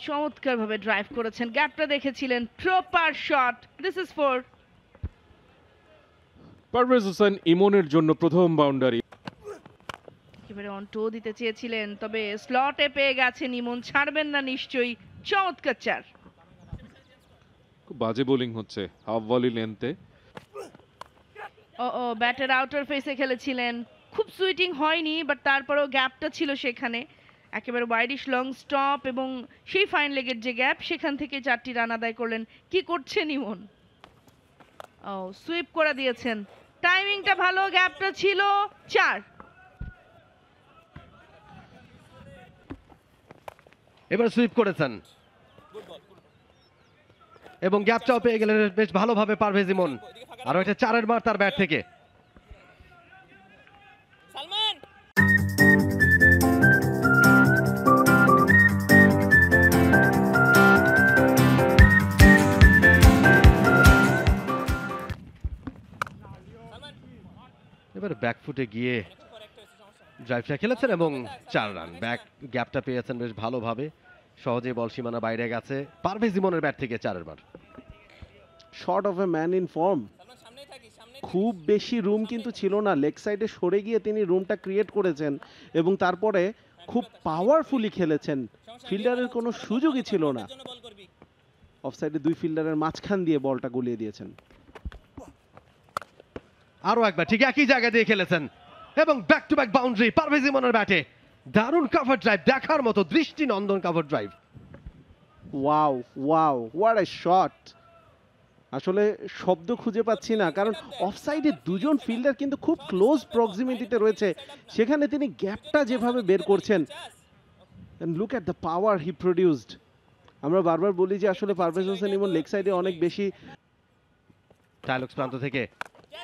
চমৎকারভাবে ড্রাইভ করেছেন, গ্যাপটা দেখেছিলেন, proper shot, this is four. Parvez Hossain ইমনের জন্য প্রথম বাউন্ডারি। একেবারে অন টো দিতে চেয়েছিলেন, তবে স্লটে পেয়ে গেছেন ইমন, ছাড়বেন না নিশ্চয়ই। চমৎকার চার। খুব বাজে বোলিং হচ্ছে হাফ ভলি লেন্থে। ও ব্যাটের আউটার ফেসে খেলেছিলেন, খুব সুইটিং হয়নি, বাট তারপরেও গ্যাপটা ছিল সেখানে। একেবারে ওয়াইডিশ লং স্টপ এবং সেই ফাইন লেগের যে গ্যাপ, সেখান থেকে 4টি রান আদায় করলেন। কি করছেন ইমন? ও সুইপ করে দিয়েছেন, টাইমিংটা ভালো, গ্যাপটা ছিল 4। এবার সুইপ করেছেন এবং গ্যাপটাও পেয়ে গেলেন বেশ ভালোভাবে পারভেজ ইমন। আর এটা 4-এর মার তার ব্যাট থেকে। এবার ব্যাকফুটে গিয়ে ড্রাইভটা খেলেছেন এবং 4 রান। গ্যাপটা পেয়েছেন বেশ ভালোভাবে, সহজে বল সীমানা বাইরে গেছে। পারভেজ ইমনের ব্যাট থেকে 4-এর মার। Short of a man in form. খুব বেশি রুম কিন্তু ছিল না, লেগ সাইডে সরে গিয়ে তিনি রুমটা ক্রিয়েট করেছেন এবং তারপরে খুব পাওয়ারফুলি খেলেছেন। ফিল্ডারের কোনো সুযোগই ছিল না। অফ সাইডে 2 ফিল্ডারের মাঝখান দিয়ে বলটা গুলিয়ে দিয়েছেন। আরো একবার ঠিক একই জায়গা দিয়ে খেলেছেন এবং back to back boundary Parvez ইমনের ব্যাটে। দারুণ কভার ড্রাইভ, দেখার মতো দৃষ্টিনন্দন cover drive. Wow wow, what a shot. আসলে শব্দ খুঁজে পাচ্ছি না, কারণ অফসাইডে 2জন ফিল্ডার কিন্তু খুব ক্লোজ প্রক্সিমিটিতে রয়েছে, সেখানে তিনি গ্যাপটা যেভাবে বের করছেন। And look at the power he produced. আমরা বারবার বলি যে আসলে পারভেজ হোসেন ইমন লেগ সাইডে অনেক বেশি। টাইলক্স প্রান্ত থেকে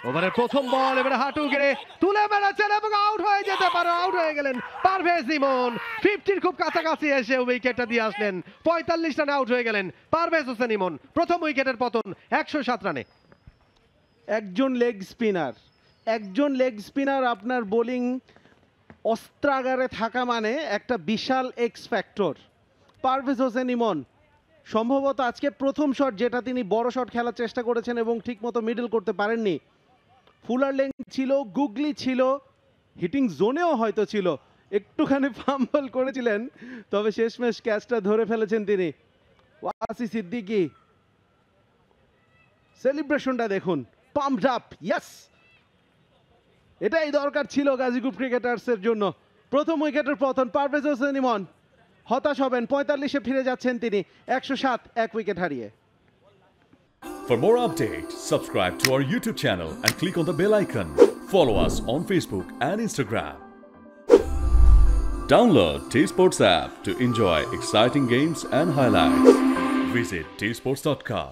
ওভারের প্রথম বল, এবারে হাঁটু গেড়ে তুলে বেড়াচ্ছেন এবং আউট হয়ে যেতে পারে। আউট হয়ে গেলেন পারভেজ ইমন। 50-র খুব কাছাকাছি এসে উইকেটটা দিয়ে আসলেন। 45 রানে আউট হয়ে গেলেন পারভেজ হোসেন ইমন। প্রথম উইকেটের পতন 107 রানে। একজন লেগ স্পিনার আপনার বোলিং অস্ত্রাগারে থাকা মানে একটা বিশাল এক্স ফ্যাক্টর। পারভেজ হোসেন ইমন সম্ভবত আজকে প্রথম শট যেটা তিনি বড় শট খেলার চেষ্টা করেছেন এবং ঠিকমতো মিডল করতে পারেননি। ফুলার লেন্থ ছিল, গুগলি ছিল, হিটিং জোনেও হয়তো ছিল, একটুখানি ফাম্বল করেছিলেন, তবে শেষমেশ ক্যাচটা ধরে ফেলেছেন তিনি। ওয়াসি সিদ্দিকী, সেলিব্রেশনটা দেখুন, পাম্পড আপ, ইয়েস, এটাই দরকার ছিল গাজী গ্রুপ ক্রিকেটার্সের জন্য। প্রথম উইকেটের পতন, পারভেজ হোসেন ইমন হতাশ হবেন, 45-এ ফিরে যাচ্ছেন তিনি 107, 1 উইকেট হারিয়ে। For more updates, subscribe to our YouTube channel and click on the bell icon. Follow us on Facebook and Instagram. Download T-Sports app to enjoy exciting games and highlights. Visit tsports.com.